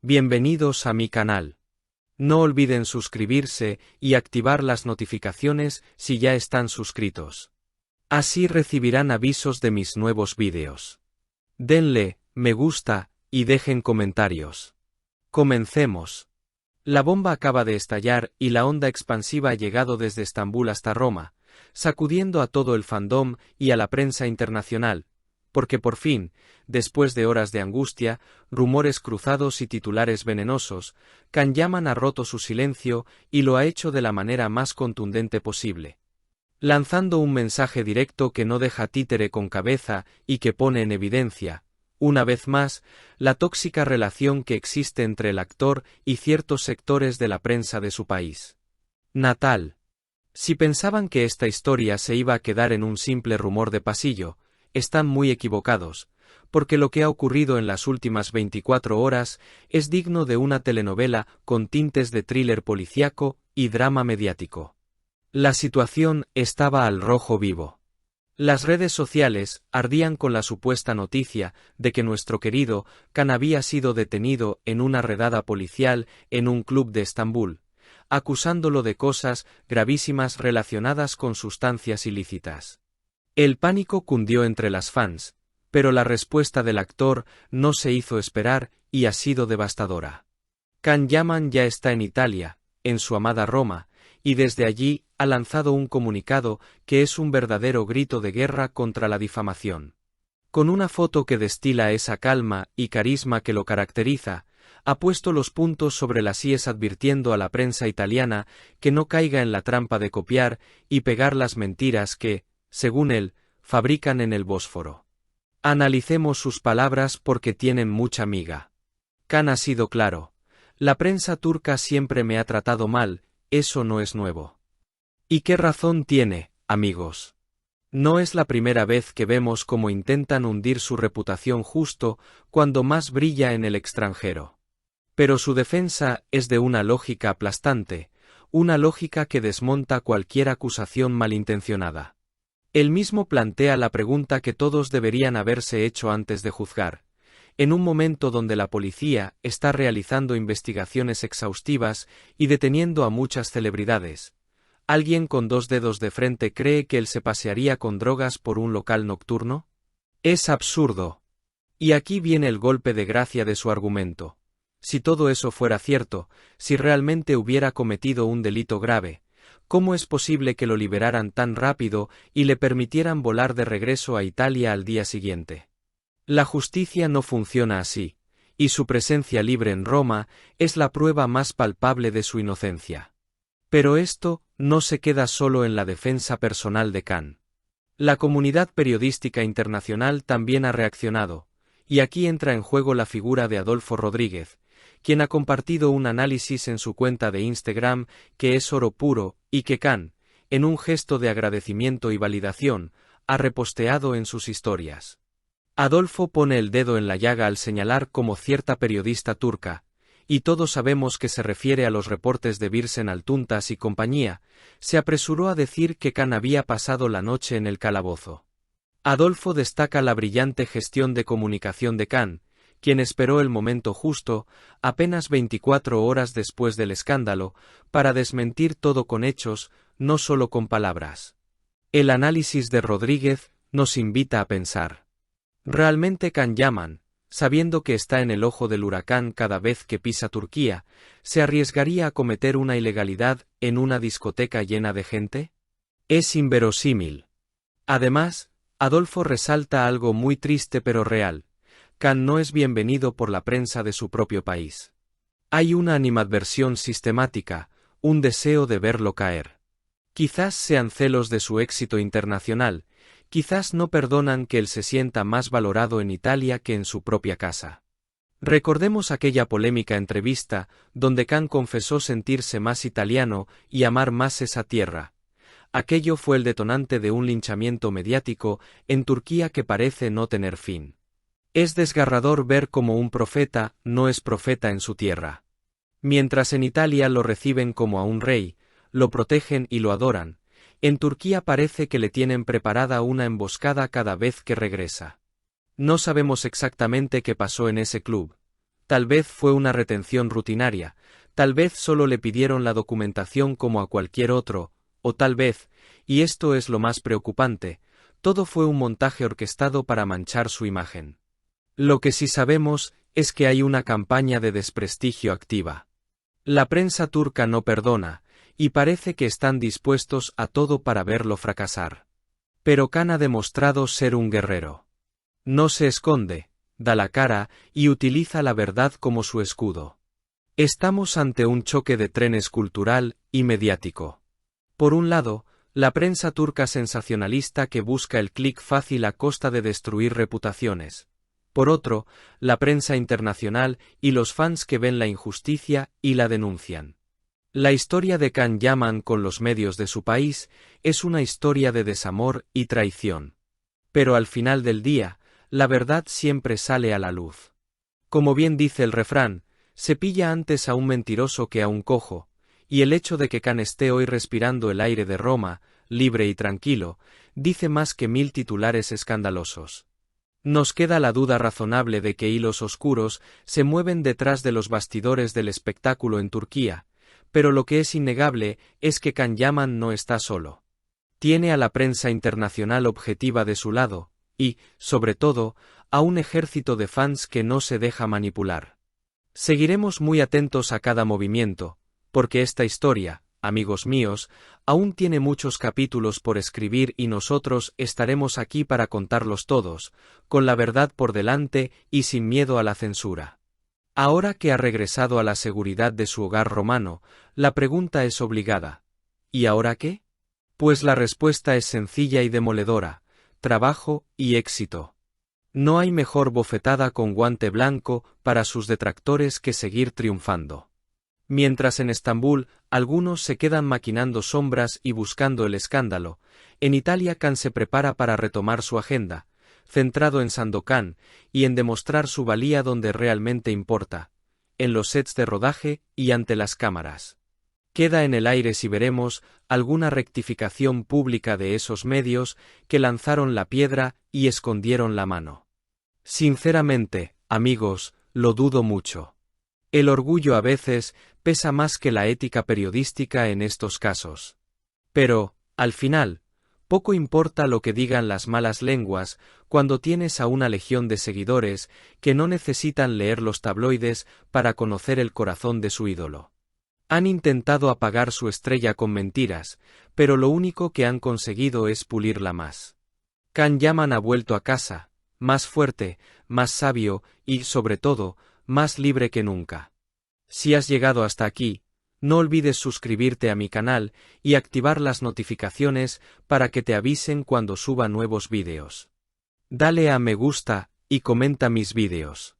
Bienvenidos a mi canal. No olviden suscribirse y activar las notificaciones si ya están suscritos. Así recibirán avisos de mis nuevos vídeos. Denle me gusta y dejen comentarios. Comencemos. La bomba acaba de estallar y la onda expansiva ha llegado desde Estambul hasta Roma, sacudiendo a todo el fandom y a la prensa internacional, porque por fin, después de horas de angustia, rumores cruzados y titulares venenosos, Can Yaman ha roto su silencio y lo ha hecho de la manera más contundente posible, lanzando un mensaje directo que no deja títere con cabeza y que pone en evidencia, una vez más, la tóxica relación que existe entre el actor y ciertos sectores de la prensa de su país natal. Si pensaban que esta historia se iba a quedar en un simple rumor de pasillo, están muy equivocados, porque lo que ha ocurrido en las últimas 24 horas es digno de una telenovela con tintes de thriller policíaco y drama mediático. La situación estaba al rojo vivo. Las redes sociales ardían con la supuesta noticia de que nuestro querido Can había sido detenido en una redada policial en un club de Estambul, acusándolo de cosas gravísimas relacionadas con sustancias ilícitas. El pánico cundió entre las fans, pero la respuesta del actor no se hizo esperar y ha sido devastadora. Can Yaman ya está en Italia, en su amada Roma, y desde allí ha lanzado un comunicado que es un verdadero grito de guerra contra la difamación. Con una foto que destila esa calma y carisma que lo caracteriza, ha puesto los puntos sobre las íes advirtiendo a la prensa italiana que no caiga en la trampa de copiar y pegar las mentiras que, según él, fabrican en el Bósforo. Analicemos sus palabras porque tienen mucha miga. Can ha sido claro. La prensa turca siempre me ha tratado mal, eso no es nuevo. ¿Y qué razón tiene, amigos? No es la primera vez que vemos cómo intentan hundir su reputación justo cuando más brilla en el extranjero. Pero su defensa es de una lógica aplastante, una lógica que desmonta cualquier acusación malintencionada. Él mismo plantea la pregunta que todos deberían haberse hecho antes de juzgar. En un momento donde la policía está realizando investigaciones exhaustivas y deteniendo a muchas celebridades, ¿alguien con dos dedos de frente cree que él se pasearía con drogas por un local nocturno? Es absurdo. Y aquí viene el golpe de gracia de su argumento. Si todo eso fuera cierto, si realmente hubiera cometido un delito grave, ¿cómo es posible que lo liberaran tan rápido y le permitieran volar de regreso a Italia al día siguiente? La justicia no funciona así, y su presencia libre en Roma es la prueba más palpable de su inocencia. Pero esto no se queda solo en la defensa personal de Can. La comunidad periodística internacional también ha reaccionado, y aquí entra en juego la figura de Adolfo Rodríguez, quien ha compartido un análisis en su cuenta de Instagram que es oro puro y que Can, en un gesto de agradecimiento y validación, ha reposteado en sus historias. Adolfo pone el dedo en la llaga al señalar como cierta periodista turca, y todos sabemos que se refiere a los reportes de Birsen Altuntas y compañía, se apresuró a decir que Can había pasado la noche en el calabozo. Adolfo destaca la brillante gestión de comunicación de Can, quien esperó el momento justo, apenas 24 horas después del escándalo, para desmentir todo con hechos, no solo con palabras. El análisis de Rodríguez nos invita a pensar. ¿Realmente Can Yaman, sabiendo que está en el ojo del huracán cada vez que pisa Turquía, se arriesgaría a cometer una ilegalidad en una discoteca llena de gente? Es inverosímil. Además, Adolfo resalta algo muy triste pero real. Can no es bienvenido por la prensa de su propio país. Hay una animadversión sistemática, un deseo de verlo caer. Quizás sean celos de su éxito internacional, quizás no perdonan que él se sienta más valorado en Italia que en su propia casa. Recordemos aquella polémica entrevista, donde Can confesó sentirse más italiano y amar más esa tierra. Aquello fue el detonante de un linchamiento mediático en Turquía que parece no tener fin. Es desgarrador ver cómo un profeta no es profeta en su tierra. Mientras en Italia lo reciben como a un rey, lo protegen y lo adoran, en Turquía parece que le tienen preparada una emboscada cada vez que regresa. No sabemos exactamente qué pasó en ese club, Tal vez fue una retención rutinaria, tal vez solo le pidieron la documentación como a cualquier otro, o tal vez, y esto es lo más preocupante, todo fue un montaje orquestado para manchar su imagen. Lo que sí sabemos es que hay una campaña de desprestigio activa. La prensa turca no perdona, y parece que están dispuestos a todo para verlo fracasar. Pero Khan ha demostrado ser un guerrero. No se esconde, da la cara y utiliza la verdad como su escudo. Estamos ante un choque de trenes cultural y mediático. Por un lado, la prensa turca sensacionalista que busca el clic fácil a costa de destruir reputaciones. Por otro, la prensa internacional y los fans que ven la injusticia y la denuncian. La historia de Can Yaman con los medios de su país es una historia de desamor y traición. Pero al final del día, la verdad siempre sale a la luz. Como bien dice el refrán, se pilla antes a un mentiroso que a un cojo, y el hecho de que Can esté hoy respirando el aire de Roma, libre y tranquilo, dice más que 1000 titulares escandalosos. Nos queda la duda razonable de que hilos oscuros se mueven detrás de los bastidores del espectáculo en Turquía, pero lo que es innegable es que Can Yaman no está solo. Tiene a la prensa internacional objetiva de su lado, y, sobre todo, a un ejército de fans que no se deja manipular. Seguiremos muy atentos a cada movimiento, porque esta historia, amigos míos, aún tiene muchos capítulos por escribir y nosotros estaremos aquí para contarlos todos, con la verdad por delante y sin miedo a la censura. Ahora que ha regresado a la seguridad de su hogar romano, la pregunta es obligada. ¿Y ahora qué? Pues la respuesta es sencilla y demoledora: trabajo y éxito. No hay mejor bofetada con guante blanco para sus detractores que seguir triunfando. Mientras en Estambul, algunos se quedan maquinando sombras y buscando el escándalo, en Italia Can se prepara para retomar su agenda, centrado en Sandokan y en demostrar su valía donde realmente importa, en los sets de rodaje y ante las cámaras. Queda en el aire si veremos alguna rectificación pública de esos medios que lanzaron la piedra y escondieron la mano. Sinceramente, amigos, lo dudo mucho. El orgullo a veces pesa más que la ética periodística en estos casos. Pero, al final, poco importa lo que digan las malas lenguas cuando tienes a una legión de seguidores que no necesitan leer los tabloides para conocer el corazón de su ídolo. Han intentado apagar su estrella con mentiras, pero lo único que han conseguido es pulirla más. Can Yaman ha vuelto a casa, más fuerte, más sabio y, sobre todo, más libre que nunca. Si has llegado hasta aquí, no olvides suscribirte a mi canal y activar las notificaciones para que te avisen cuando suba nuevos vídeos. Dale a me gusta y comenta mis vídeos.